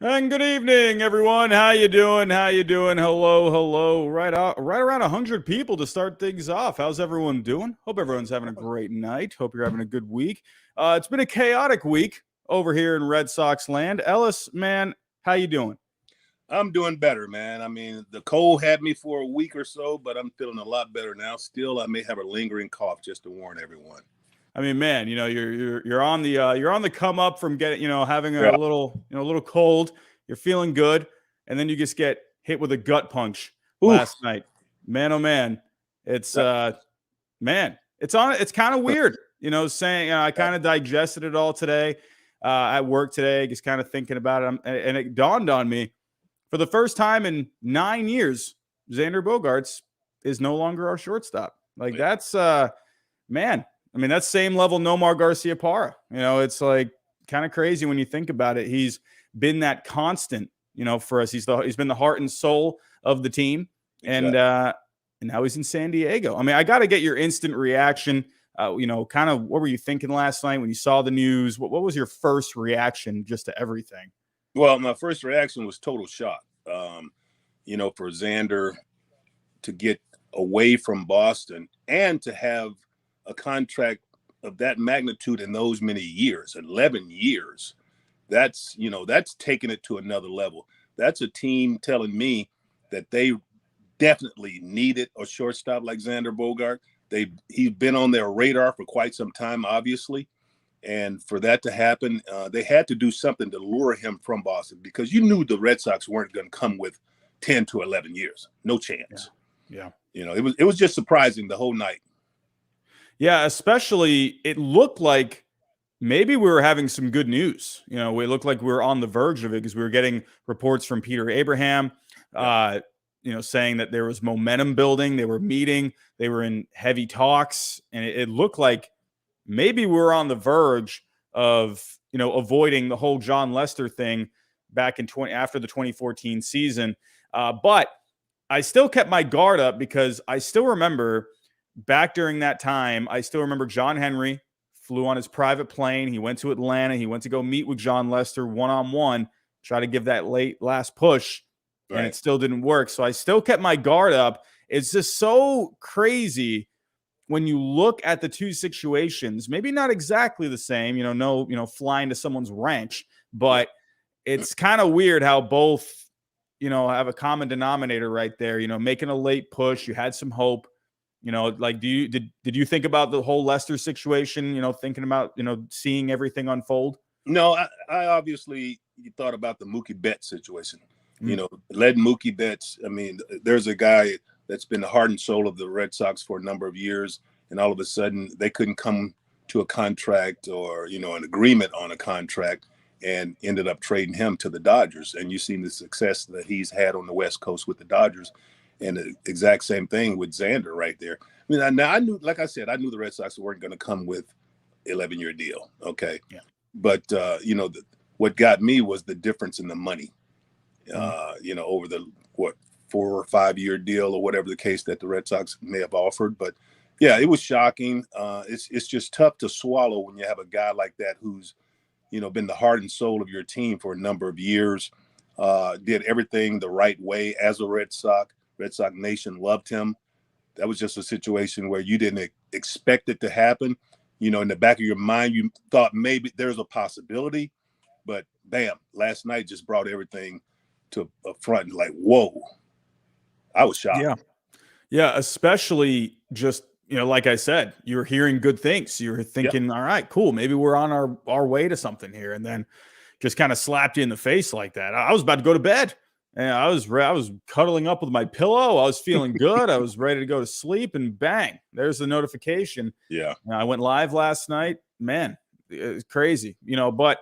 And good evening, everyone. How you doing? How you doing? Hello, hello. Right around 100 people to start things off. How's everyone doing? Hope everyone's having a great night. Hope you're having a good week. It's been a chaotic week over here in Red Sox land. Ellis, man, how you doing? I'm doing better, man. I mean, the cold had me for a week or so, but I'm feeling a lot better now. Still, I may have a lingering cough, just to warn everyone. I mean, man, you're on the come up from getting having Yeah. a little cold. You're feeling good, and then you just get hit with a gut punch last night. Man, oh man, it's man, it's kind of weird. Saying I kind of digested it all today at work today, just kind of thinking about it, and it dawned on me for the first time in 9 years, Xander Bogaerts is no longer our shortstop. Like that's man. I mean, that's same level Nomar Garcia-Parra. It's like kind of crazy when you think about it. He's been that constant, for us. He's been the heart and soul of the team. Exactly. And now he's in San Diego. I mean, I got to get your instant reaction. Kind of what were you thinking last night when you saw the news? What was your first reaction just to everything? Well, my first reaction was total shock. For Xander to get away from Boston and to have a contract of that magnitude in those many years, 11 years, that's taking it to another level. That's a team telling me that they definitely needed a shortstop like Xander Bogaerts. He's been on their radar for quite some time, obviously. And for that to happen, they had to do something to lure him from Boston, because you knew the Red Sox weren't going to come with 10 to 11 years. No chance. Yeah. It was just surprising the whole night. Yeah, especially it looked like maybe we were having some good news. It looked like we were on the verge of it because we were getting reports from Peter Abraham, saying that there was momentum building. They were meeting. They were in heavy talks. And it looked like maybe we were on the verge of, avoiding the whole John Lester thing back in after the 2014 season. But I still kept my guard up because I still remember back during that time, I still remember John Henry flew on his private plane. He went to Atlanta. He went to go meet with John Lester one-on-one, try to give that last push, and it still didn't work. So I still kept my guard up. It's just so crazy when you look at the two situations, maybe not exactly the same, flying to someone's ranch, but it's kind of weird how both, have a common denominator right there, making a late push. You had some hope. Did you think about the whole Lester situation, thinking about, seeing everything unfold? No, I obviously thought about the Mookie Betts situation, led Mookie Betts. I mean, there's a guy that's been the heart and soul of the Red Sox for a number of years. And all of a sudden they couldn't come to a contract or, an agreement on a contract, and ended up trading him to the Dodgers. And you've seen the success that he's had on the West Coast with the Dodgers. And the exact same thing with Xander right there. I mean, I knew, like I said, I knew the Red Sox weren't going to come with 11-year deal. Okay. Yeah. But, what got me was the difference in the money, over the, 4 or 5 year deal or whatever the case that the Red Sox may have offered. But yeah, it was shocking. It's just tough to swallow when you have a guy like that who's, been the heart and soul of your team for a number of years, did everything the right way as a Red Sox. Red Sox Nation loved him. That was just a situation where you didn't expect it to happen. In the back of your mind, you thought maybe there's a possibility, but bam, last night just brought everything to a front. Like, whoa, I was shocked. Yeah, especially just, like I said, you were hearing good things. You were thinking, all right, cool, maybe we're on our way to something here. And then just kind of slapped you in the face like that. I was about to go to bed. And I was cuddling up with my pillow. I was feeling good. I was ready to go to sleep, and bang, there's the notification. Yeah. I went live last night. Man, it's crazy, but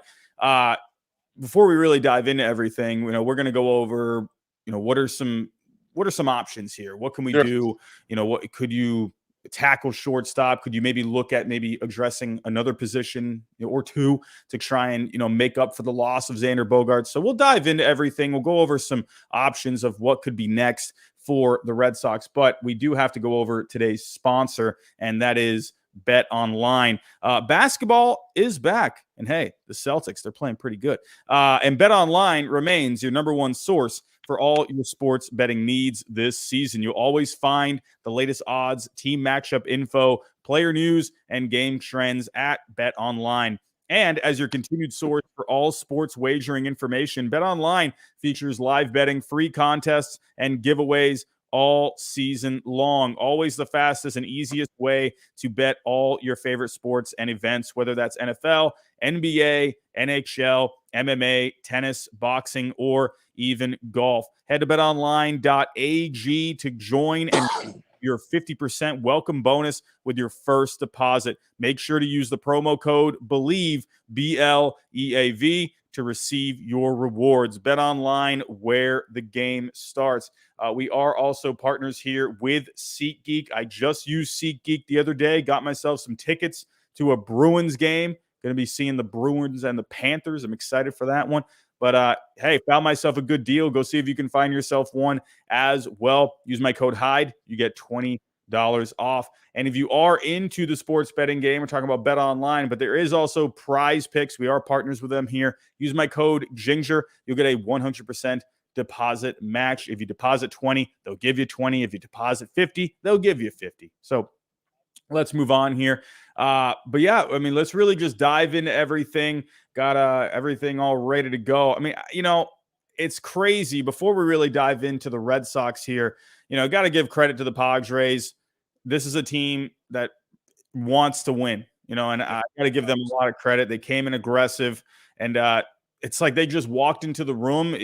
before we really dive into everything, we're going to go over, what are some options here? What can we do? What could you tackle shortstop? Could you maybe look at addressing another position or two to try and, make up for the loss of Xander Bogaerts? So we'll dive into everything. We'll go over some options of what could be next for the Red Sox, but we do have to go over today's sponsor, and that is Bet Online. Basketball is back. And hey, the Celtics, they're playing pretty good. And Bet Online remains your number one source for all your sports betting needs this season. You'll always find the latest odds, team matchup info, player news, and game trends at Bet Online. And as your continued source for all sports wagering information, Bet Online features live betting, free contests, and giveaways all season long. Always the fastest and easiest way to bet all your favorite sports and events, whether that's NFL, NBA, NHL, MMA, tennis, boxing, or even golf. Head to betonline.ag to join and your 50% welcome bonus with your first deposit. Make sure to use the promo code BLEAV, BLEAV, to receive your rewards. Bet Online, where the game starts. We are also partners here with SeatGeek. I just used SeatGeek the other day, got myself some tickets to a Bruins game. Going to be seeing the Bruins and the Panthers. I'm excited for that one. But hey, found myself a good deal. Go see if you can find yourself one as well. Use my code HYDE. You get $20 off. And if you are into the sports betting game, we're talking about Bet Online, but there is also Prize Picks. We are partners with them here. Use my code GINGER. You'll get a 100% deposit match. If you deposit 20, they'll give you 20. If you deposit 50, they'll give you 50. So let's move on here. But yeah, I mean, let's really just dive into everything. Got everything all ready to go. I mean, it's crazy. Before we really dive into the Red Sox here, got to give credit to the Padres. This is a team that wants to win, and I got to give them a lot of credit. They came in aggressive, and it's like they just walked into the room.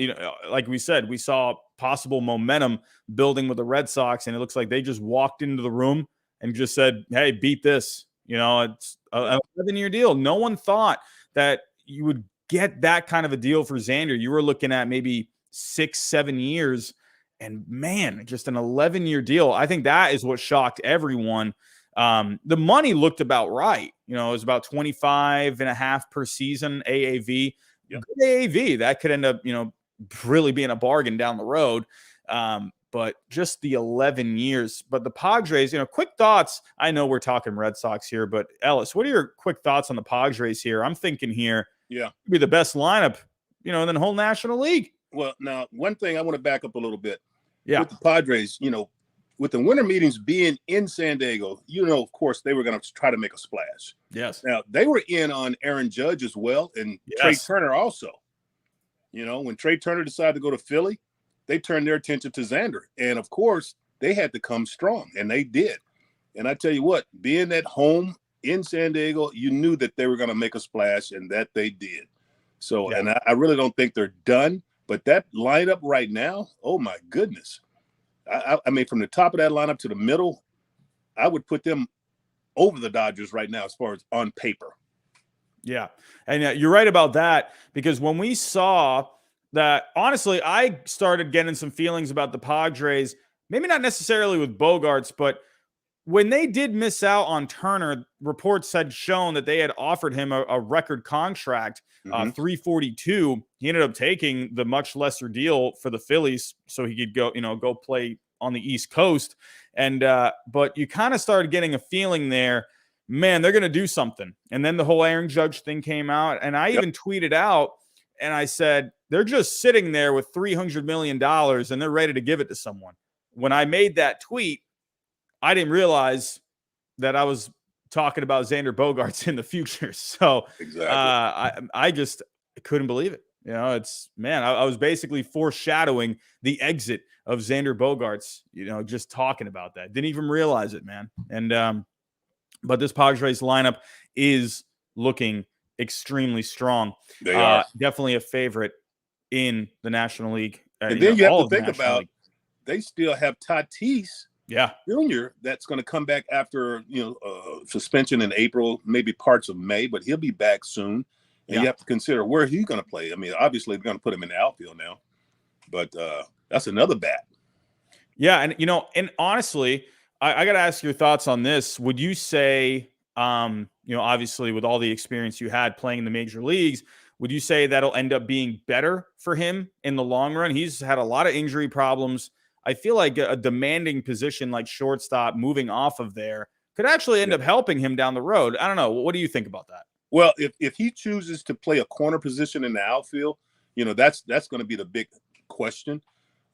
Like we said, we saw possible momentum building with the Red Sox, and it looks like they just walked into the room and just said, hey, beat this. It's an 11-year deal. No one thought that you would get that kind of a deal for Xander. You were looking at maybe 6-7 years, and man, just an 11-year deal. I think that is what shocked everyone. The money looked about right. It was about 25.5 per season AAV. Yep. Good AAV. That could end up, really being a bargain down the road. But just the 11 years. But the Padres, quick thoughts. I know we're talking Red Sox here, but Ellis, what are your quick thoughts on the Padres here? I'm thinking here, be the best lineup, in the whole National League. Well, now, one thing I want to back up a little bit. Yeah. With the Padres, with the winter meetings being in San Diego, of course, they were going to try to make a splash. Yes. Now, they were in on Aaron Judge as well, and Trey Turner also. When Trey Turner decided to go to Philly, they turned their attention to Xander. And, of course, they had to come strong, and they did. And I tell you what, being at home in San Diego, you knew that they were going to make a splash, and that they did. So, and I really don't think they're done. But that lineup right now, oh, my goodness. I mean, from the top of that lineup to the middle, I would put them over the Dodgers right now as far as on paper. Yeah. And you're right about that, because when we saw that, honestly, I started getting some feelings about the Padres, maybe not necessarily with Bogaerts, but when they did miss out on Turner, reports had shown that they had offered him a record contract, $342. He ended up taking the much lesser deal for the Phillies so he could go play on the East Coast. And but you kind of started getting a feeling there, man, they're going to do something. And then the whole Aaron Judge thing came out, and I even tweeted out and I said, they're just sitting there with $300 million and they're ready to give it to someone. When I made that tweet, I didn't realize that I was talking about Xander Bogaerts in the future. So exactly. I just couldn't believe it. I was basically foreshadowing the exit of Xander Bogaerts, just talking about that. Didn't even realize it, man. And but this Padres lineup is looking extremely strong. They are definitely a favorite in the National League. And then you have to think about, they still have Tatis Jr. that's going to come back after suspension in April, maybe parts of May, but he'll be back soon. And you have to consider where he's going to play. I mean, obviously they're going to put him in the outfield now, but that's another bat. Yeah, and honestly, I got to ask your thoughts on this. Would you say, obviously with all the experience you had playing in the major leagues, would you say that'll end up being better for him in the long run? He's had a lot of injury problems. I feel like a demanding position like shortstop moving off of there could actually end up helping him down the road. I don't know. What do you think about that? Well, if he chooses to play a corner position in the outfield, that's going to be the big question.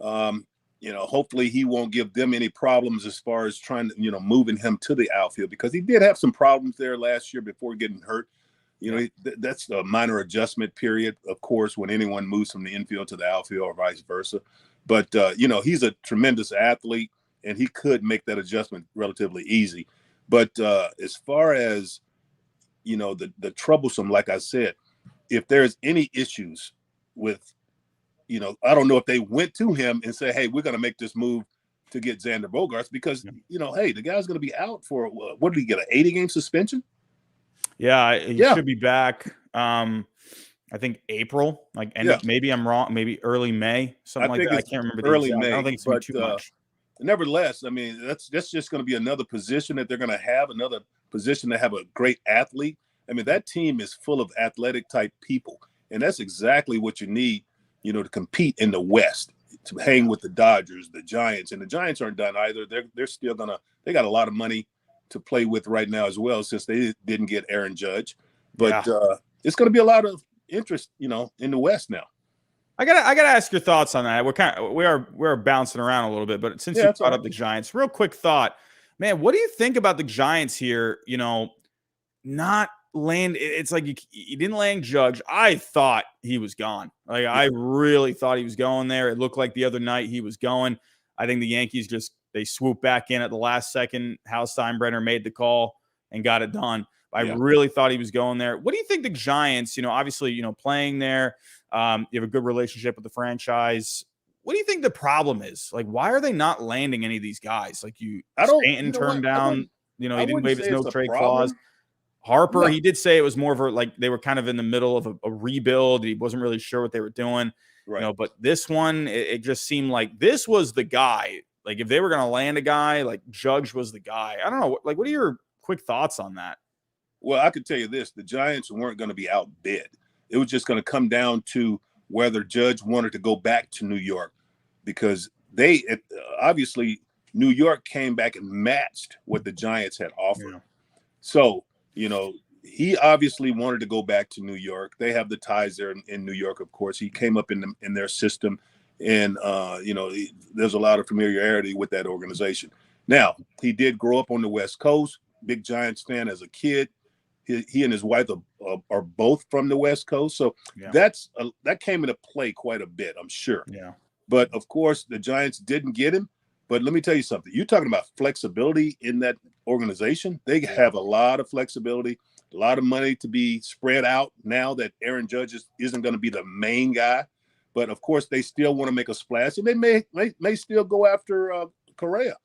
Hopefully he won't give them any problems as far as trying to, moving him to the outfield, because he did have some problems there last year before getting hurt. That's a minor adjustment period, of course, when anyone moves from the infield to the outfield or vice versa. But, he's a tremendous athlete, and he could make that adjustment relatively easy. But as far as, the troublesome, like I said, if there's any issues with, I don't know if they went to him and say, hey, we're going to make this move to get Xander Bogaerts, because, hey, the guy's going to be out for, what did he get, an 80-game suspension? Yeah, he should be back. I think April, maybe I'm wrong, maybe early May, something like that. I can't remember. Early May. I don't think it's going to be too much. Nevertheless, I mean, that's just going to be another position that they're going to have, another position to have a great athlete. I mean, that team is full of athletic type people, and that's exactly what you need, to compete in the West, to hang with the Dodgers, the Giants, and the Giants aren't done either. They're still they got a lot of money to play with right now as well, since they didn't get Aaron Judge. But it's going to be a lot of interest, in the West now. I gotta ask your thoughts on that. We're bouncing around a little bit, but since you brought up the Giants, real quick thought, man, what do you think about the Giants here? Not land. It's like you didn't land Judge. I thought he was gone. I really thought he was going there. It looked like the other night he was going. I think the Yankees they swooped back in at the last second. Hal Steinbrenner made the call and got it done. I really thought he was going there. What do you think the Giants, obviously, playing there, you have a good relationship with the franchise. What do you think the problem is? Why are they not landing any of these guys? Stanton turned down, he didn't waive his no-trade clause. Harper, he did say it was more of they were kind of in the middle of a rebuild. He wasn't really sure what they were doing. Right. But this one, it just seemed like this was the guy. If they were going to land a guy, Judge was the guy. I don't know. What are your quick thoughts on that? Well, I could tell you this. The Giants weren't going to be outbid. It was just going to come down to whether Judge wanted to go back to New York, because obviously New York came back and matched what the Giants had offered. Yeah. So, he obviously wanted to go back to New York. They have the ties there in New York, of course. He came up in their system, and, there's a lot of familiarity with that organization. Now, he did grow up on the West Coast, big Giants fan as a kid. He and his wife are both from the West Coast. So that came into play quite a bit, I'm sure. Yeah. But, of course, the Giants didn't get him. But let me tell you something. You're talking about flexibility in that organization. They have a lot of flexibility, a lot of money to be spread out now that Aaron Judge isn't going to be the main guy. But, of course, they still want to make a splash. And they may still go after Correa.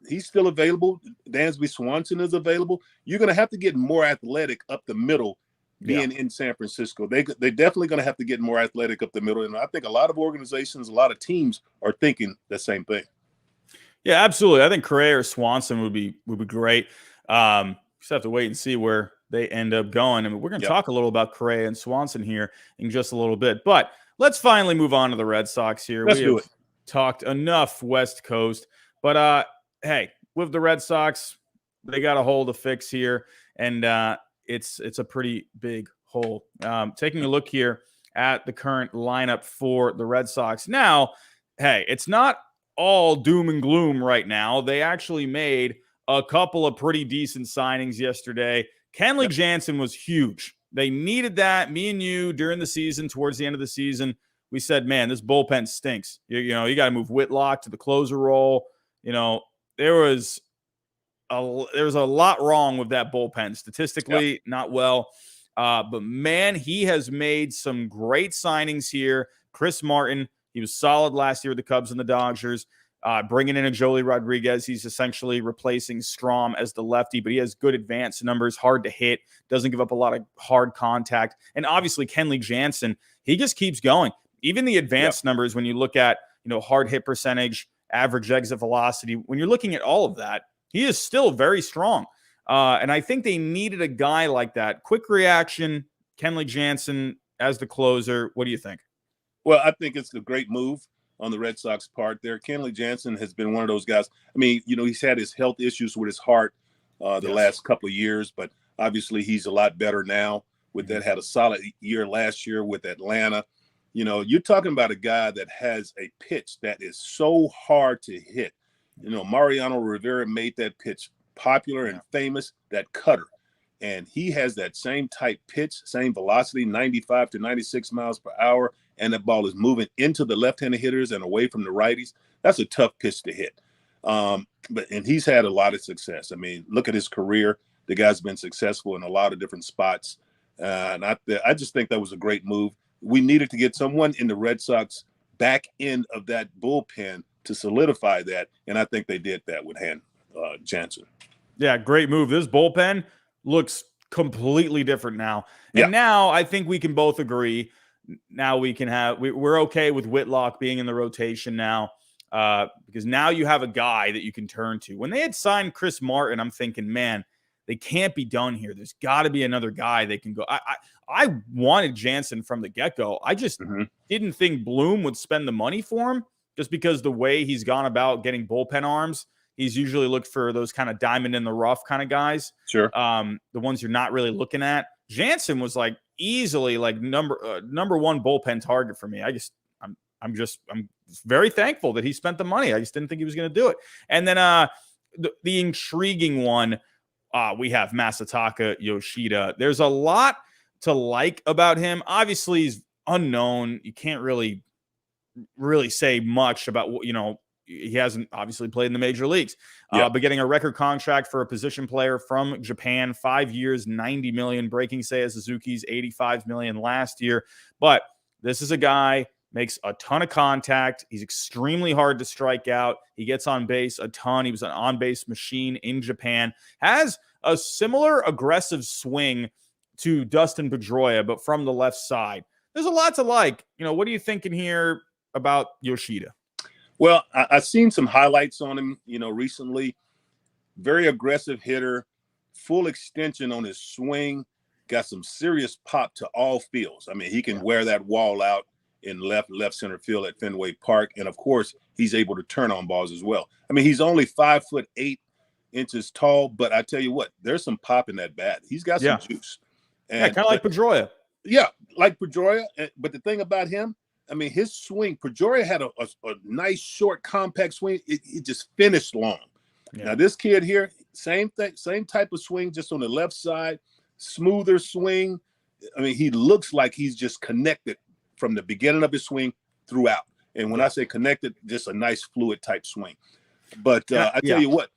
He's still available. Dansby Swanson is available. You're going to have to get more athletic up the middle being in San Francisco. They're definitely going to have to get more athletic up the middle. And I think a lot of organizations, a lot of teams are thinking the same thing. Yeah, absolutely. I think Correa or Swanson would be great. Just have to wait and see where they end up going. I mean, we're going to talk a little about Correa and Swanson here in just a little bit. But let's finally move on to the Red Sox here. Let's do it. Talked enough West Coast. But, hey, with the Red Sox, they got a hole to fix here, and it's a pretty big hole. Taking a look here at the current lineup for the Red Sox. Now, hey, it's not all doom and gloom right now. They actually made a couple of pretty decent signings yesterday. Kenley Jansen was huge. They needed that. Me and you, during the season, towards the end of the season, we said, man, this bullpen stinks. You got to move Whitlock to the closer role. There was a lot wrong with that bullpen. Statistically, not well. But, man, he has made some great signings here. Chris Martin, he was solid last year with the Cubs and the Dodgers. Bringing in a Joely Rodriguez, he's essentially replacing Strom as the lefty, but he has good advance numbers, hard to hit, doesn't give up a lot of hard contact. And obviously, Kenley Jansen, he just keeps going. Even the advanced numbers, when you look at, hard hit percentage, average exit velocity, when you're looking at all of that, he is still very strong. And I think they needed a guy like that. Quick reaction, Kenley Jansen as the closer. What do you think? Well, I think it's a great move on the Red Sox part there. Kenley Jansen has been one of those guys. I mean, he's had his health issues with his heart the last couple of years, but obviously he's a lot better now with that. Had a solid year last year with Atlanta. You know, you're talking about a guy that has a pitch that is so hard to hit. You know, Mariano Rivera made that pitch popular and famous, that cutter. And he has that same type pitch, same velocity, 95 to 96 miles per hour. And that ball is moving into the left-handed hitters and away from the righties. That's a tough pitch to hit. And he's had a lot of success. I mean, look at his career. The guy's been successful in a lot of different spots. And I just think that was a great move. We needed to get someone in the Red Sox back end of that bullpen to solidify that. And I think they did that with Jansen. Yeah, great move. This bullpen looks completely different now. And now I think we can both agree. Now we can we're okay with Whitlock being in the rotation now, because now you have a guy that you can turn to. When they had signed Chris Martin, I'm thinking, man, they can't be done here. There's got to be another guy they can go. I wanted Jansen from the get-go. I just didn't think Bloom would spend the money for him, just because the way he's gone about getting bullpen arms. He's usually looked for those kind of diamond in the rough kind of guys. Sure. The ones you're not really looking at. Jansen was like easily like number one bullpen target for me. I'm very thankful that he spent the money. I just didn't think he was going to do it. And then the intriguing one, we have Masataka Yoshida. There's a lot to like about him. Obviously, he's unknown. You can't really say much about what, he hasn't obviously played in the major leagues, but getting a record contract for a position player from Japan, 5 years, $90 million, breaking Seiya Suzuki's $85 million last year. But this is a guy, makes a ton of contact. He's extremely hard to strike out. He gets on base a ton. He was an on-base machine in Japan. Has a similar aggressive swing to Dustin Pedroia, but from the left side. There's a lot to like. What are you thinking here about Yoshida? Well, I've seen some highlights on him, recently. Very aggressive hitter, full extension on his swing, got some serious pop to all fields. I mean, he can wear that wall out in left center field at Fenway Park. And of course, he's able to turn on balls as well. I mean, he's only 5'8" tall, but I tell you what, there's some pop in that bat. He's got some juice. And, kind of like Pedroia. Yeah, like Pedroia. But the thing about him, I mean, his swing, Pedroia had a nice, short, compact swing. It just finished long. Yeah. Now, this kid here, same thing, same type of swing, just on the left side, smoother swing. I mean, he looks like he's just connected from the beginning of his swing throughout. And when I say connected, just a nice fluid type swing. But I tell you what,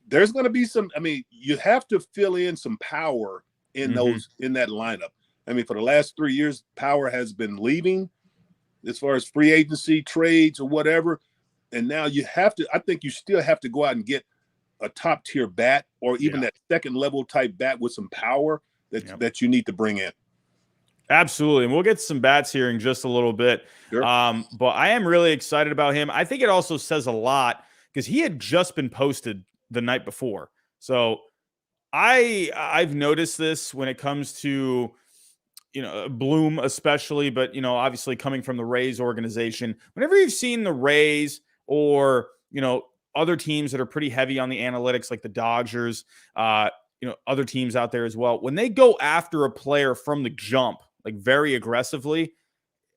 there's going to be some, I mean, you have to fill in some power in in that lineup. I mean, for the last 3 years, power has been leaving as far as free agency, trades, or whatever. And now you have to, I think you still have to go out and get a top tier bat, or even that second level type bat with some power that you need to bring in. Absolutely. And we'll get some bats here in just a little bit. Sure. But I am really excited about him. I think it also says a lot because he had just been posted the night before. So I've noticed this when it comes to, Bloom especially, but, obviously coming from the Rays organization, whenever you've seen the Rays or, other teams that are pretty heavy on the analytics, like the Dodgers, other teams out there as well, when they go after a player from the jump, like very aggressively,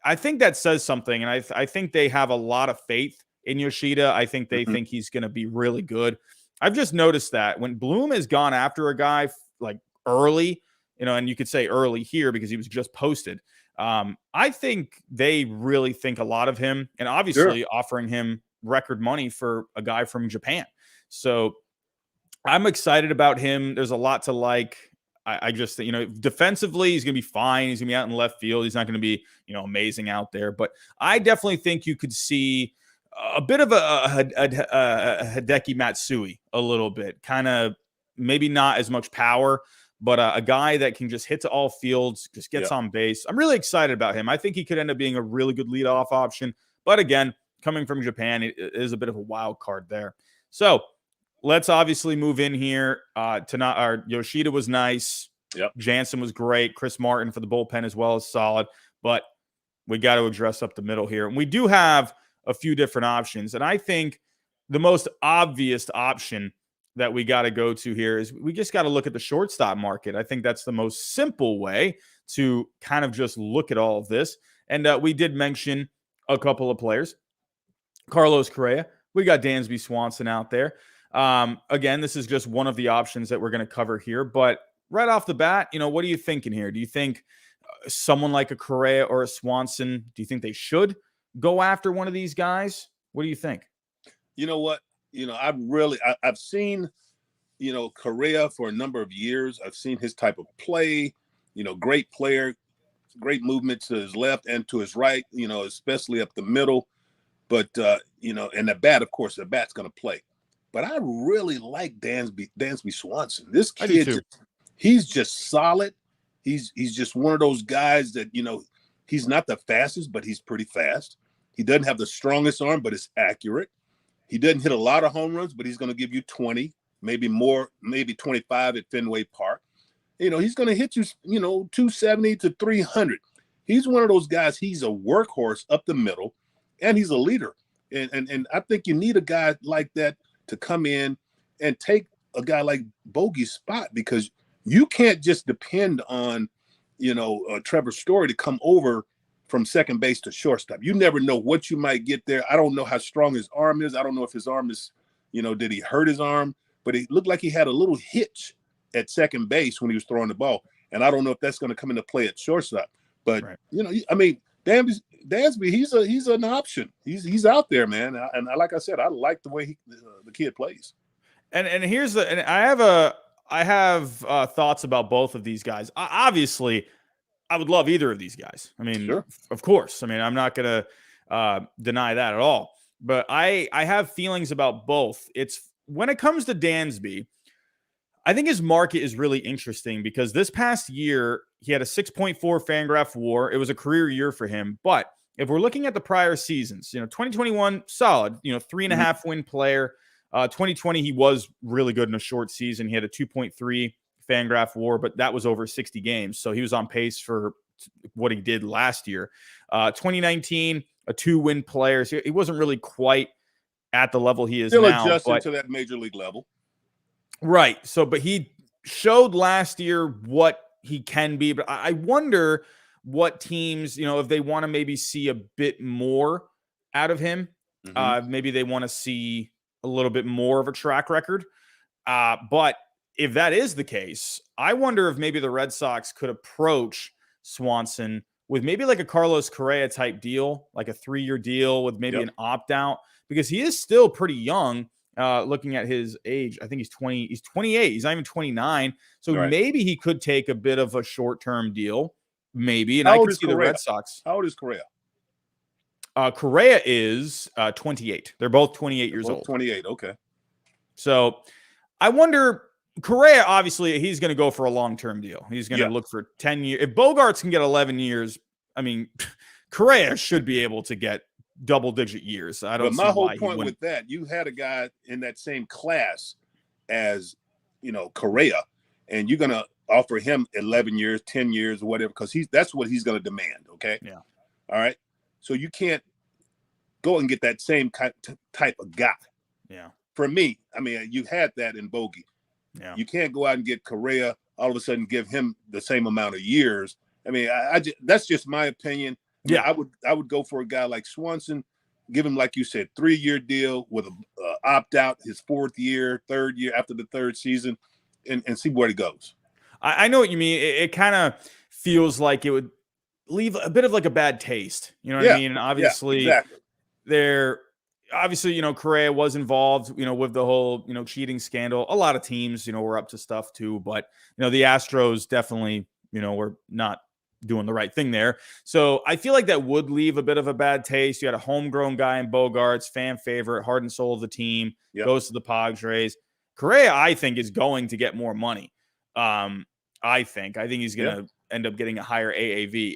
I think that says something. And I think they have a lot of faith in Yoshida. I think they think he's going to be really good. I've just noticed that when Bloom has gone after a guy like early, and you could say early here because he was just posted. I think they really think a lot of him, and obviously offering him record money for a guy from Japan. So I'm excited about him. There's a lot to like. I just, defensively, he's going to be fine. He's going to be out in left field. He's not going to be, amazing out there. But I definitely think you could see a bit of a Hideki Matsui a little bit. Kind of maybe not as much power, but a guy that can just hit to all fields, just gets on base. I'm really excited about him. I think he could end up being a really good leadoff option. But again, coming from Japan, it is a bit of a wild card there. So let's obviously move in here. Yoshida was nice. Yep. Jansen was great. Chris Martin for the bullpen as well is solid. But we got to address up the middle here. And we do have a few different options. And I think the most obvious option that we got to go to here is we just got to look at the shortstop market. I think that's the most simple way to kind of just look at all of this. And we did mention a couple of players. Carlos Correa. We got Dansby Swanson out there. Again, this is just one of the options that we're going to cover here. But right off the bat, what are you thinking here? Do you think someone like a Correa or a Swanson, do you think they should go after one of these guys? What do you think? You know what? I've seen, Correa for a number of years. I've seen his type of play, great player, great movement to his left and to his right, especially up the middle. But, and the bat, of course, the bat's going to play. But I really like Dansby Swanson. This kid, he's just solid. He's just one of those guys that, he's not the fastest, but he's pretty fast. He doesn't have the strongest arm, but it's accurate. He doesn't hit a lot of home runs, but he's going to give you 20, maybe more, maybe 25 at Fenway Park. He's going to hit you, 270 to 300. He's one of those guys. He's a workhorse up the middle, and he's a leader. And I think you need a guy like that to come in and take a guy like Bogey's spot, because you can't just depend on, Trevor Story to come over from second base to shortstop. You never know what you might get there. I don't know how strong his arm is. I don't know if his arm is, did he hurt his arm? But it looked like he had a little hitch at second base when he was throwing the ball. And I don't know if that's going to come into play at shortstop. But, Dansby, he's an option. He's out there, man. And like I said, I like the way the kid plays. And I have thoughts about both of these guys. Obviously, I would love either of these guys. I mean, sure. Of course. I mean, I'm not going to deny that at all. But I have feelings about both. It's when it comes to Dansby, I think his market is really interesting because this past year, he had a 6.4 Fangraph WAR. It was a career year for him. But if we're looking at the prior seasons, 2021, solid, 3.5 win player. 2020, he was really good in a short season. He had a 2.3 Fangraph WAR, but that was over 60 games. So he was on pace for what he did last year. 2019, a 2-win player. So he wasn't really quite at the level he is still now. Adjusting to that major league level. Right. So, but he showed last year what he can be. But I wonder what teams, if they want to maybe see a bit more out of him. Maybe they want to see a little bit more of a track record. But if that is the case, I wonder if maybe the Red Sox could approach Swanson with maybe like a Carlos Correa type deal, like a 3-year deal with maybe an opt-out, because he is still pretty young. Looking at his age, I think he's 20. He's 28. He's not even 29. So maybe he could take a bit of a short-term deal, maybe. And I could see the Red Sox. How old is Correa? Correa is 28. They're both 28 years old. 28. Okay. So I wonder. Correa, obviously, he's going to go for a long-term deal. He's going to look for 10 years. If Bogaerts can get 11 years, I mean, Correa should be able to get double-digit years. I don't. But my whole point with that, you had a guy in that same class as, Correa, and you're going to offer him 11 years, 10 years, or whatever, because that's what he's going to demand. Okay. Yeah. All right. So you can't go and get that same type of guy. Yeah. For me, I mean, you had that in Bogey. Yeah. You can't go out and get Correa, all of a sudden give him the same amount of years. I mean, that's just my opinion. I would go for a guy like Swanson, give him, like you said, 3-year deal with a opt-out his 4th year, 3rd year after the 3rd season, and see where he goes. I know what you mean. It kind of feels like it would leave a bit of like a bad taste. You know what I mean? And obviously, obviously, Correa was involved, with the whole, cheating scandal. A lot of teams, were up to stuff too. But, the Astros definitely, were not doing the right thing there. So I feel like that would leave a bit of a bad taste. You had a homegrown guy in Bogaerts, fan favorite, heart and soul of the team, goes to the Padres. Correa, I think, is going to get more money. I think he's going to end up getting a higher AAV.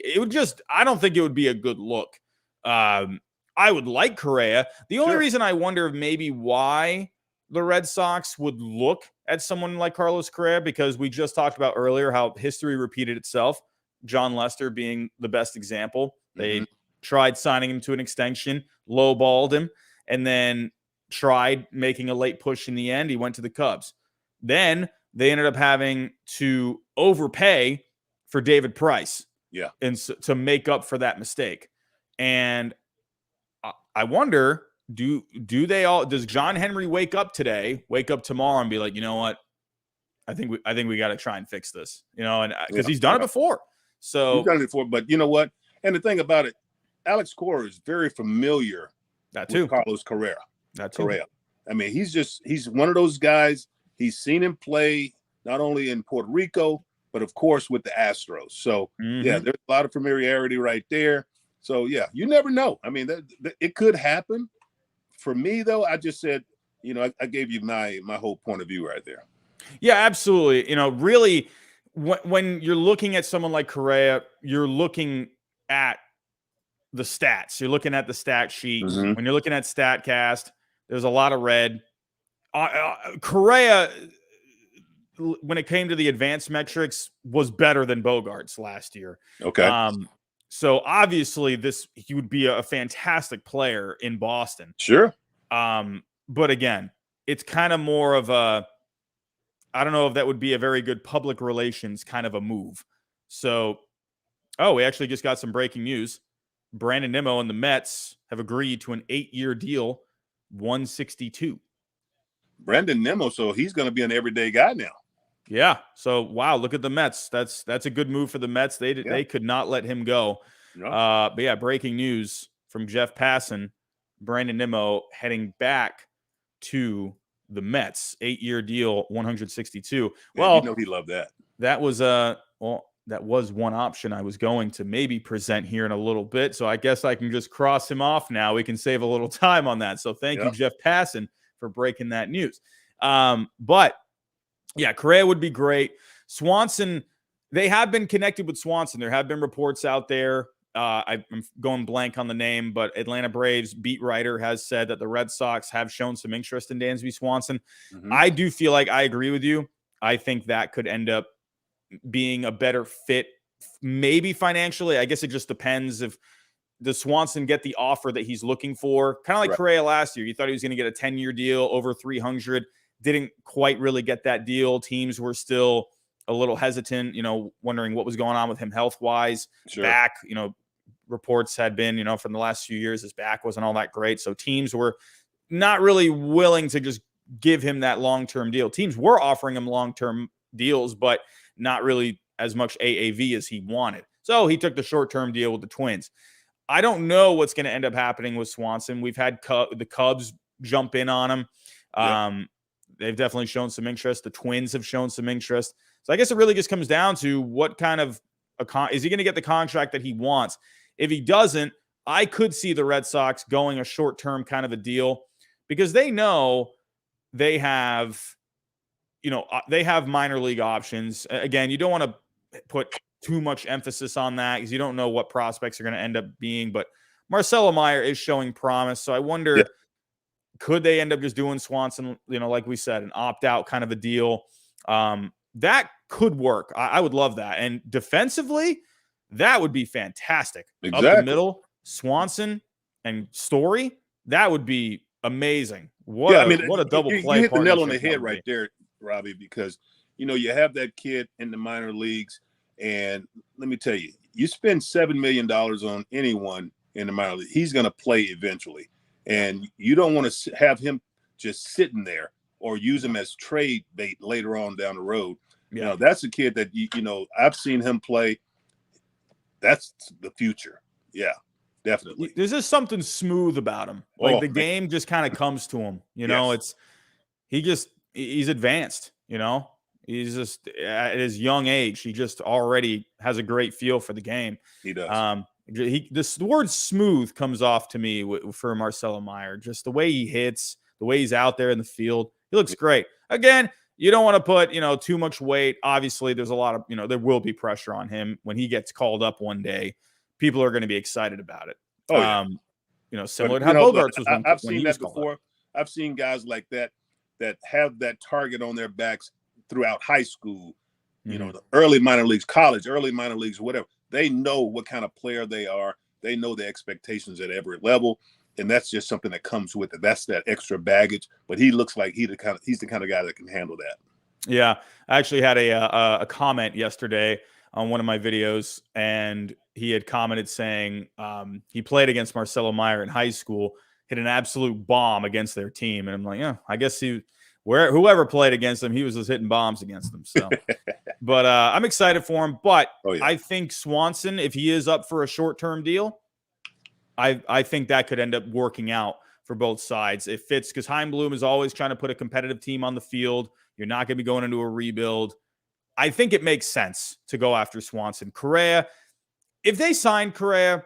I don't think it would be a good look. I would like Correa. The only reason I wonder maybe why the Red Sox would look at someone like Carlos Correa, because we just talked about earlier how history repeated itself. John Lester being the best example. They tried signing him to an extension, lowballed him, and then tried making a late push in the end. He went to the Cubs. Then they ended up having to overpay for David Price. Yeah. And so, to make up for that mistake. And I wonder, does John Henry wake up tomorrow and be like, you know what? I think we got to try and fix this, and because he's done it before. So he's done it before, but you know what? And the thing about it, Alex Cora is very familiar with Carlos Correa. Correa. I mean, he's one of those guys. He's seen him play not only in Puerto Rico, but of course with the Astros. So yeah, there's a lot of familiarity right there. So yeah, you never know. I mean, it could happen. For me though, I just said, I gave you my whole point of view right there. Yeah, absolutely. Really, when you're looking at someone like Correa, you're looking at the stats. You're looking at the stat sheet. Mm-hmm. When you're looking at StatCast, there's a lot of red. Correa, when it came to the advanced metrics, was better than Bogaerts last year. Okay. So obviously he would be a fantastic player in Boston. Sure. But again, it's kind of more of I don't know if that would be a very good public relations kind of a move. So, we actually just got some breaking news. Brandon Nimmo and the Mets have agreed to an 8-year deal, $162. Brandon Nimmo, so he's going to be an everyday guy now. Yeah. So, wow, look at the Mets. That's a good move for the Mets. They could not let him go. No. But yeah, breaking news from Jeff Passan. Brandon Nimmo heading back to the Mets, 8-year deal, 162. Well, he loved that. That was that was one option I was going to maybe present here in a little bit. So I guess I can just cross him off now. We can save a little time on that. So thank you, Jeff Passan, for breaking that news. But yeah, Correa would be great. Swanson, they have been connected with Swanson. There have been reports out there. I'm going blank on the name, but Atlanta Braves beat writer has said that the Red Sox have shown some interest in Dansby Swanson. Mm-hmm. I do feel like I agree with you. I think that could end up being a better fit, maybe financially. I guess it just depends if does Swanson get the offer that he's looking for. Kind of like Correa last year. You thought he was going to get a 10-year deal over $300. Didn't quite really get that deal. Teams were still a little hesitant, wondering what was going on with him health-wise. Sure. Back, reports had been, from the last few years, his back wasn't all that great. So teams were not really willing to just give him that long-term deal. Teams were offering him long-term deals, but not really as much AAV as he wanted. So he took the short-term deal with the Twins. I don't know what's going to end up happening with Swanson. We've had the Cubs jump in on him. They've definitely shown some interest. The Twins have shown some interest. So I guess it really just comes down to what kind of is he going to get the contract that he wants? If he doesn't, I could see the Red Sox going a short-term kind of a deal because they know they have, they have minor league options. Again, you don't want to put too much emphasis on that because you don't know what prospects are going to end up being. But Marcelo Meyer is showing promise. So I wonder, could they end up just doing Swanson, like we said, an opt-out kind of a deal? That could work. I would love that. And defensively, that would be fantastic. Exactly. Up the middle, Swanson and Story, that would be amazing. What a double play. You hit the nail on the head right there, Robbie, because, you have that kid in the minor leagues. And let me tell you, you spend $7 million on anyone in the minor league, he's going to play eventually. And you don't want to have him just sitting there or use him as trade bait later on down the road. Yeah. That's a kid that, I've seen him play. That's the future. Yeah, definitely. There's just something smooth about him. Like the game just kind of comes to him. He's advanced, He's just at his young age, he just already has a great feel for the game. He does. The word smooth comes off to me for Marcelo Meyer. Just the way he hits, the way he's out there in the field. He looks great. Again, you don't want to put, too much weight. Obviously, there's a lot of, there will be pressure on him when he gets called up one day. People are going to be excited about it. Oh, yeah. Similar to how Bogaerts was I've seen that before. I've seen guys like that have that target on their backs throughout high school, the early minor leagues, college, early minor leagues, whatever. They know what kind of player they are. They know the expectations at every level. and that's just something that comes with it. That's that extra baggage. But he looks like he's the kind of guy that can handle that. Yeah, I actually had a comment yesterday on one of my videos, and he had commented saying he played against Marcelo Meyer in high school, hit an absolute bomb against their team, and I'm like, yeah, I guess whoever played against him, he was just hitting bombs against them. So, but I'm excited for him. But I think Swanson, if he is up for a short-term deal, I think that could end up working out for both sides. It fits because Heimblum is always trying to put a competitive team on the field. You're not going to be going into a rebuild. I think it makes sense to go after Swanson. Correa, if they sign Correa,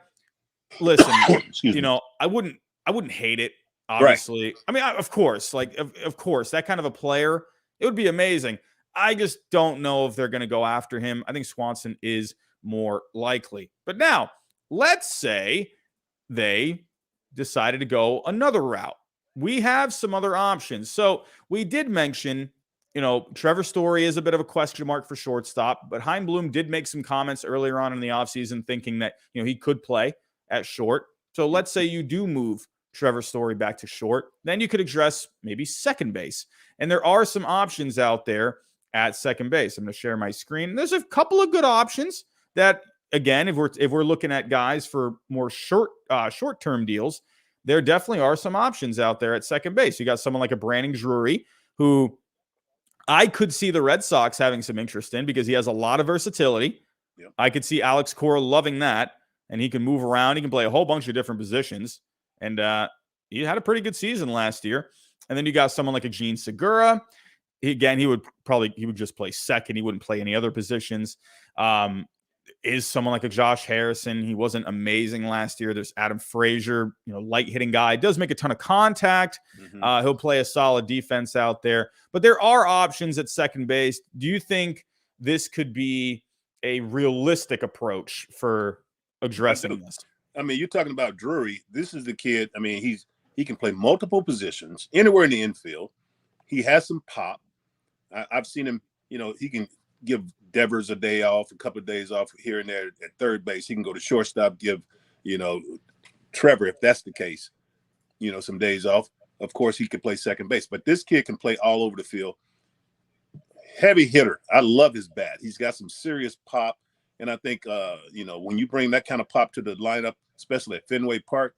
listen, I wouldn't hate it, obviously. Right. I mean, of course, of course, that kind of a player, it would be amazing. I just don't know if they're going to go after him. I think Swanson is more likely. But now, let's say they decided to go another route. We have some other options. So we did mention, Trevor Story is a bit of a question mark for shortstop, but Heimblum did make some comments earlier on in the offseason thinking that, he could play at short. So let's say you do move Trevor Story back to short, then you could address maybe second base. And there are some options out there at second base. I'm going to share my screen. There's a couple of good options that, again, if we're looking at guys for more short-term deals, there definitely are some options out there at second base. You got someone like a Brandon Drury, who I could see the Red Sox having some interest in because he has a lot of versatility. Yep. I could see Alex Cora loving that, and he can move around. He can play a whole bunch of different positions, and he had a pretty good season last year. And then you got someone like a Gene Segura. He would just play second. He wouldn't play any other positions. Is someone like a Josh Harrison. He wasn't amazing last year. There's Adam Frazier, light hitting guy. Does make a ton of contact. Mm-hmm. He'll play a solid defense out there. But there are options at second base. Do you think this could be a realistic approach for addressing this? I mean, you're talking about Drury. This is the kid. I mean, he can play multiple positions anywhere in the infield. He has some pop. I've seen him. He can give Devers a day off, a couple of days off here and there at third base. He can go to shortstop, give, Trevor, if that's the case, some days off. Of course, he could play second base, but this kid can play all over the field. Heavy hitter. I love his bat. He's got some serious pop. And I think, when you bring that kind of pop to the lineup, especially at Fenway Park,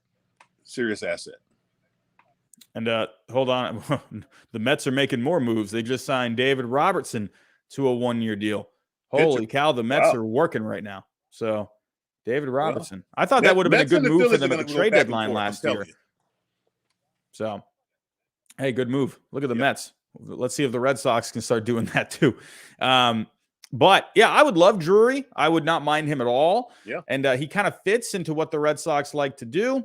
serious asset. And hold on. The Mets are making more moves. They just signed David Robertson to a 1-year deal. Holy cow, the Mets are working right now. So, David Robertson. I thought that would have been a good move for them at the trade deadline last year. So, hey, good move. Look at the Mets. Let's see if the Red Sox can start doing that too. But, yeah, I would love Drury. I would not mind him at all. Yeah. And he kind of fits into what the Red Sox like to do.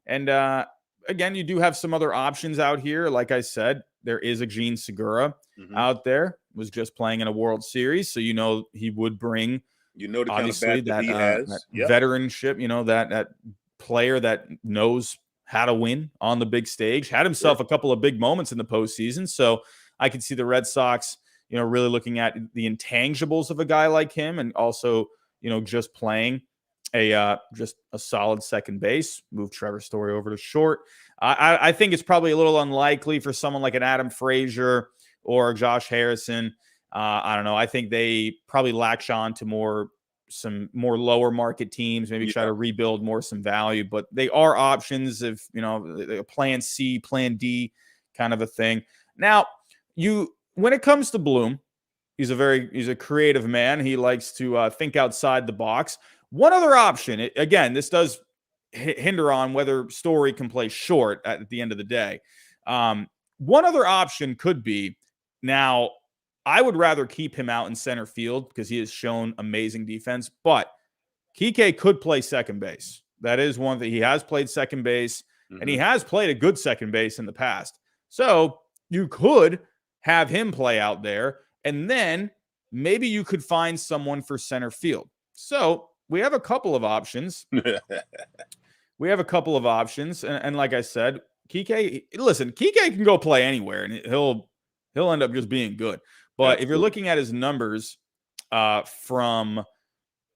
And, again, you do have some other options out here. Like I said, there is a Gene Segura out there. Was just playing in a World Series, so he would bring the obviously kind of bat that he has. That veteranship, that player that knows how to win on the big stage. Had himself a couple of big moments in the postseason, so I could see the Red Sox, really looking at the intangibles of a guy like him, and also, just playing just a solid second base. Move Trevor Story over to short. I think it's probably a little unlikely for someone like an Adam Frazier or Josh Harrison. I don't know. I think they probably latch on to some more lower market teams, maybe try to rebuild some value, but they are options if, plan C, plan D kind of a thing. Now, when it comes to Bloom, he's a creative man. He likes to think outside the box. One other option, again, this does hinder on whether Story can play short at the end of the day. One other option could be, now, I would rather keep him out in center field because he has shown amazing defense, but Kike could play second base. That is one that he has played second base, and he has played a good second base in the past. So you could have him play out there, and then maybe you could find someone for center field. So we have a couple of options. And like I said, Kike can go play anywhere, and he'll end up just being good. But if you're looking at his numbers from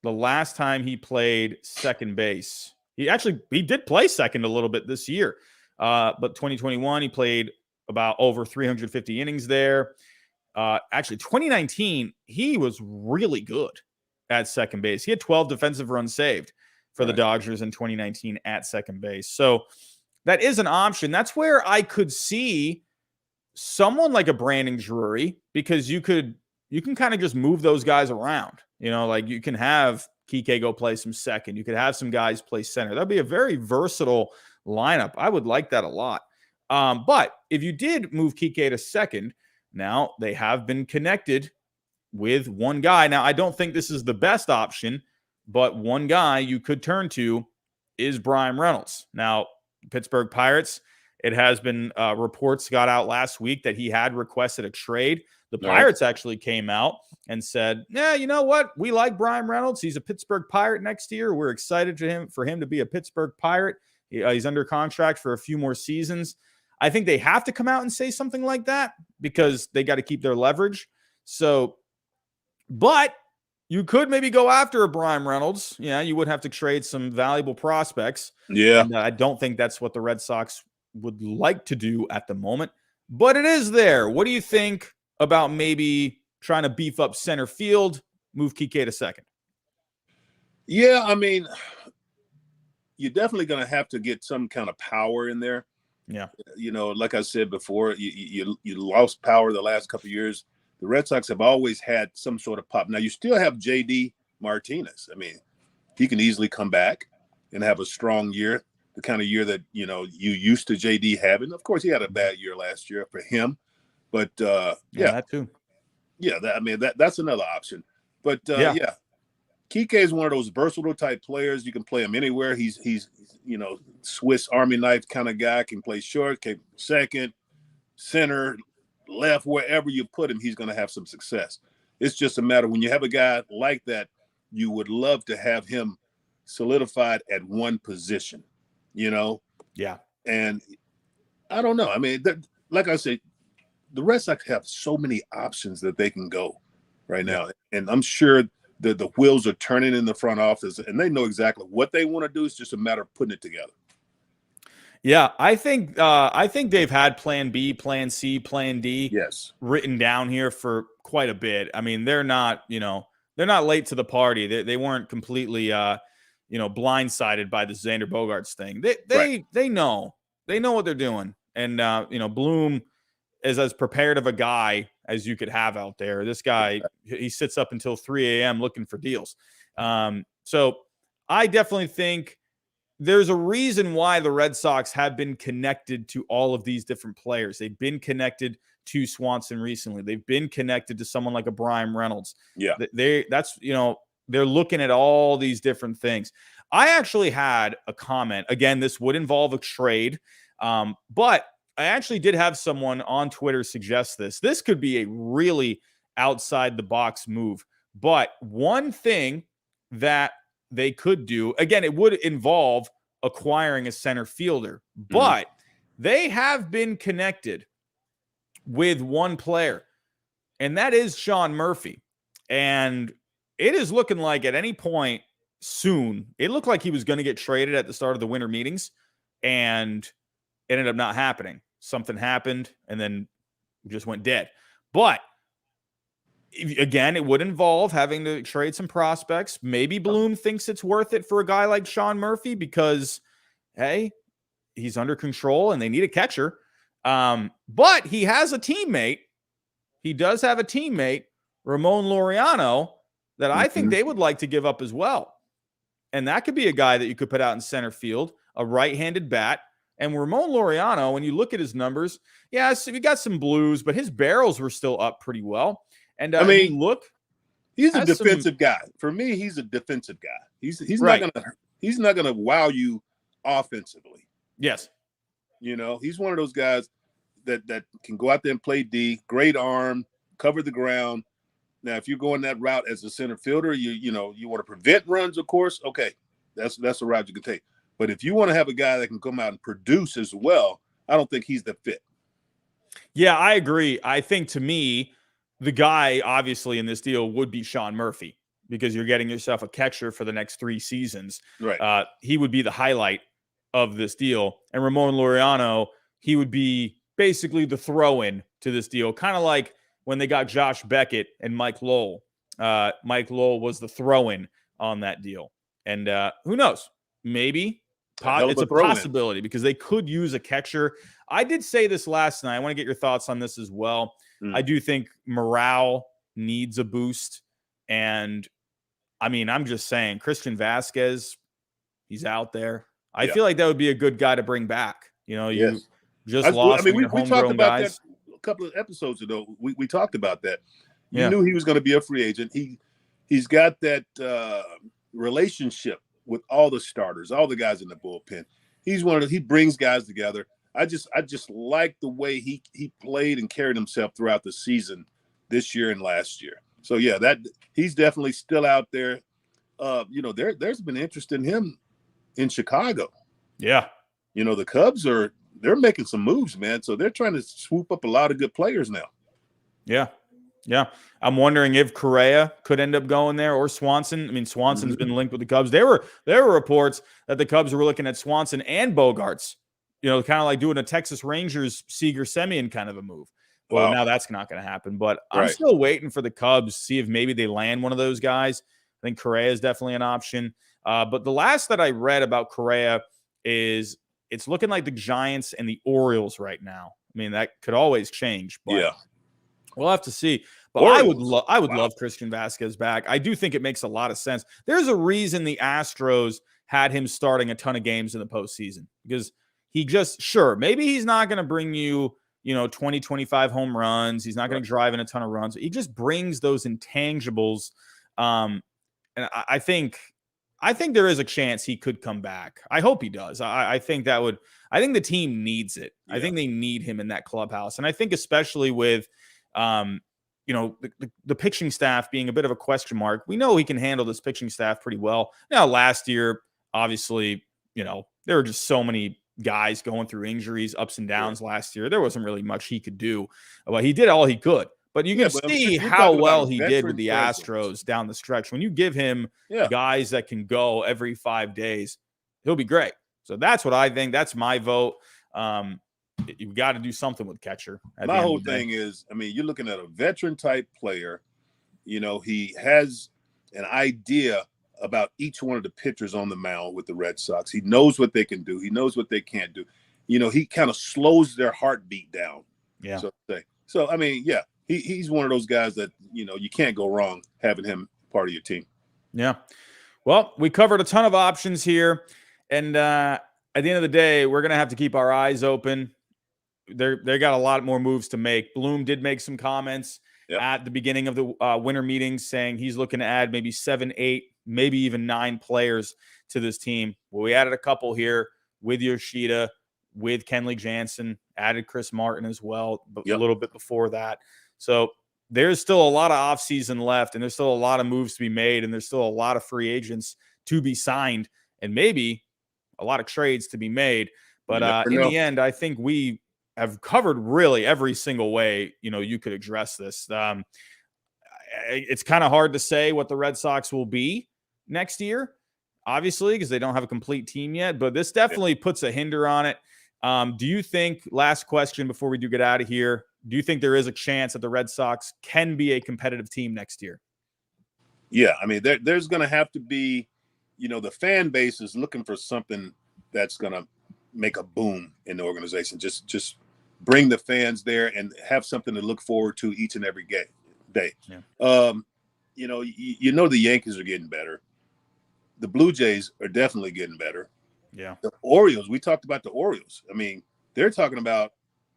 the last time he played second base, He did play second a little bit this year. But 2021, he played about over 350 innings there. Actually, 2019, he was really good at second base. He had 12 defensive runs saved for the Dodgers in 2019 at second base. So that is an option. That's where I could see someone like a Brandon Drury, because you can kind of just move those guys around. Like you can have Kike go play some second. You could have some guys play center. That'd be a very versatile lineup. I would like that a lot. But if you did move Kike to second, now they have been connected with one guy. Now, I don't think this is the best option, but one guy you could turn to is Brian Reynolds. Now, Pittsburgh Pirates, it has been reports got out last week that he had requested a trade. The Pirates actually came out and said, yeah, you know what? We like Brian Reynolds. He's a Pittsburgh Pirate next year. We're excited for him to be a Pittsburgh Pirate. He's under contract for a few more seasons. I think they have to come out and say something like that because they got to keep their leverage. So, but you could maybe go after a Brian Reynolds. Yeah, you would have to trade some valuable prospects. Yeah. And I don't think that's what the Red Sox would like to do at the moment, but it is there. What do you think about maybe trying to beef up center field, move Kike to second? Yeah, I mean, you're definitely going to have to get some kind of power in there. Yeah. Like I said before, you lost power the last couple of years. The Red Sox have always had some sort of pop. Now, you still have J.D. Martinez. I mean, he can easily come back and have a strong year, the kind of year that, you used to J.D. having. Of course, he had a bad year last year for him. But, yeah, that too. Yeah, that's another option. But, yeah. Kike is one of those versatile type players. You can play him anywhere. He's Swiss Army knife kind of guy. Can play short, can second, center, left, wherever you put him, he's going to have some success. It's just a matter when you have a guy like that, you would love to have him solidified at one position, Yeah. And I don't know. I mean, like I said, the Red Sox have so many options that they can go right now. And I'm sure the wheels are turning in the front office and they know exactly what they want to do. It's just a matter of putting it together. Yeah, I think they've had plan B, plan C, plan D written down here for quite a bit. I mean, they're not late to the party. They weren't completely blindsided by the Xander Bogaerts thing. They know what they're doing. And Bloom is as prepared of a guy as you could have out there. This guy, he sits up until 3 a.m. looking for deals. So I definitely think there's a reason why the Red Sox have been connected to all of these different players. They've been connected to Swanson recently. They've been connected to someone like a Brian Reynolds. Yeah. They're looking at all these different things. I actually had a comment. Again, this would involve a trade, but I actually did have someone on Twitter suggest this. This could be a really outside the box move. But one thing that they could do, again, it would involve acquiring a center fielder, but they have been connected with one player, and that is Sean Murphy. And it is looking like at any point soon, it looked like he was going to get traded at the start of the winter meetings, and it ended up not happening. Something happened and then just went dead. But again, it would involve having to trade some prospects. Maybe Bloom thinks it's worth it for a guy like Sean Murphy because, hey, he's under control and they need a catcher. But he has a teammate. He does have a teammate, Ramon Laureano, that I think they would like to give up as well. And that could be a guy that you could put out in center field, a right-handed bat. And Ramon Laureano, when you look at his numbers, so he got some blues, but his barrels were still up pretty well. And I mean, he's a defensive guy. For me, he's a defensive guy. He's not gonna wow you offensively. Yes, he's one of those guys that can go out there and play D, great arm, cover the ground. Now, if you're going that route as a center fielder, you want to prevent runs, of course. Okay, that's a route you can take. But if you want to have a guy that can come out and produce as well, I don't think he's the fit. Yeah, I agree. I think to me, the guy obviously in this deal would be Sean Murphy. because you're getting yourself a catcher for the next 3 seasons. Right. He would be the highlight of this deal. And Ramon Laureano, he would be basically the throw-in to this deal, kind of like when they got Josh Beckett and Mike Lowell. Mike Lowell was the throw-in on that deal. And who knows? Maybe it's a possibility because they could use a catcher. I did say this last night. I want to get your thoughts on this as well. I do think morale needs a boost. And, I mean, I'm just saying, Christian Vasquez, he's out there. I feel like that would be a good guy to bring back. You know, you just lost your homegrown guys. That a couple of episodes ago. We talked about that. You knew he was going to be a free agent. He's got that relationship with all the starters, all the guys in the bullpen. He brings guys together. I just like the way he played and carried himself throughout the season this year and last year. So that he's definitely still out there. There's been interest in him in Chicago. Yeah. The Cubs they're making some moves, man. So they're trying to swoop up a lot of good players now. Yeah. Yeah. I'm wondering if Correa could end up going there or Swanson. I mean, Swanson's been linked with the Cubs. There were reports that the Cubs were looking at Swanson and Bogaerts, kind of like doing a Texas Rangers Seager Semien kind of a move. Well, now that's not going to happen, but I'm still waiting for the Cubs to see if maybe they land one of those guys. I think Correa is definitely an option. But the last that I read about Correa is it's looking like the Giants and the Orioles right now. I mean, that could always change, but we'll have to see. But Orioles. I would love Christian Vasquez back. I do think it makes a lot of sense. There's a reason the Astros had him starting a ton of games in the postseason because he maybe he's not going to bring you 20, 25 home runs. He's not going to drive in a ton of runs. He just brings those intangibles. And I think there is a chance he could come back. I hope he does. I think the team needs it. Yeah. I think they need him in that clubhouse. And I think especially with, the pitching staff being a bit of a question mark, we know he can handle this pitching staff pretty well. Now, last year, obviously, there were just so many guys going through injuries, ups and downs last year. There wasn't really much he could do. Well, he did all he could. But you can see how well he did with the Astros down the stretch. When you give him guys that can go every 5 days, he'll be great. So that's what I think. That's my vote. You've got to do something with catcher. My whole thing is, you're looking at a veteran-type player. He has an idea about each one of the pitchers on the mound with the Red Sox. He knows what they can do. He knows what they can't do. He kind of slows their heartbeat down. Yeah. So he's one of those guys that, you can't go wrong having him part of your team. Yeah. Well, we covered a ton of options here. And at the end of the day, we're going to have to keep our eyes open. They got a lot more moves to make. Bloom did make some comments at the beginning of the winter meetings saying he's looking to add maybe 7, 8, maybe even 9 players to this team. Well, we added a couple here with Yoshida, with Kenley Jansen, added Chris Martin as well, but a little bit before that. So there's still a lot of offseason left, and there's still a lot of moves to be made, and there's still a lot of free agents to be signed, and maybe a lot of trades to be made. But in the end, I think we have covered really every single way, you could address this. It's kind of hard to say what the Red Sox will be next year, obviously, because they don't have a complete team yet, but this definitely puts a hinder on it. Do you think, last question before we do get out of here, do you think there is a chance that the Red Sox can be a competitive team next year? Yeah, there's going to have to be, the fan base is looking for something that's going to make a boom in the organization. Just bring the fans there and have something to look forward to each and every day. Yeah. The Yankees are getting better. The Blue Jays are definitely getting better. Yeah. The Orioles, we talked about the Orioles. They're talking about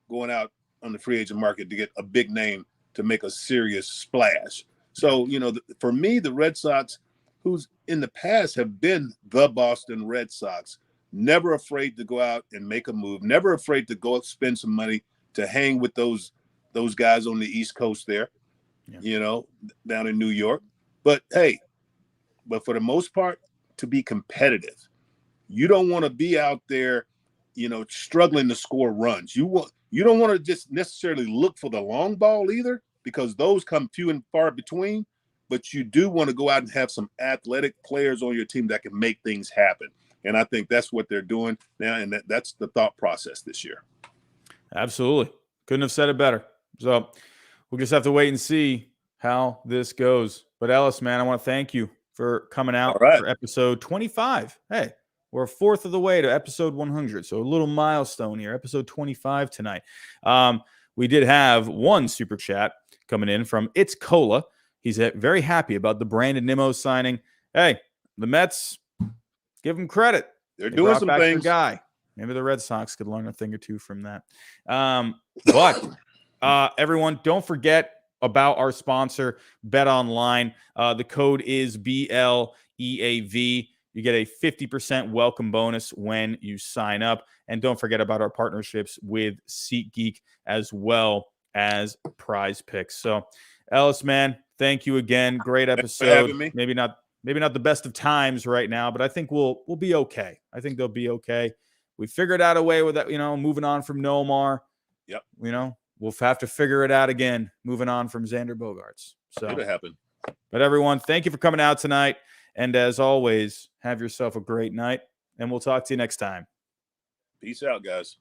going out on the free agent market to get a big name to make a serious splash. So, for me, the Red Sox, who's in the past have been the Boston Red Sox, never afraid to go out and make a move, never afraid to go spend some money to hang with those guys on the East Coast there, down in New York. But for the most part, to be competitive, you don't want to be out there, struggling to score runs. You don't want to just necessarily look for the long ball either, because those come few and far between. but you do want to go out and have some athletic players on your team that can make things happen. And I think that's what they're doing now, and that's the thought process this year. Absolutely. Couldn't have said it better. So we'll just have to wait and see how this goes. But Ellis, man, I want to thank you for coming out for episode 25. Hey, we're a fourth of the way to episode 100. So a little milestone here, episode 25 tonight. We did have one super chat coming in from It's Cola. He's very happy about the Brandon Nimmo signing. Hey, the Mets, give them credit. They're doing some things. Guy. Maybe the Red Sox could learn a thing or two from that. But everyone, don't forget about our sponsor, Bet Online. The code is BLEAV. You get a 50% welcome bonus when you sign up. And don't forget about our partnerships with SeatGeek as well as Prize Picks. So, Ellis, man, thank you again. Great episode. Thanks for having me. Maybe not the best of times right now, but I think we'll be okay. I think they'll be okay. We figured out a way with that, moving on from Nomar. Yep. We'll have to figure it out again, moving on from Xander Bogaerts. So it'll happen. But everyone, thank you for coming out tonight. And as always, have yourself a great night, and we'll talk to you next time. Peace out, guys.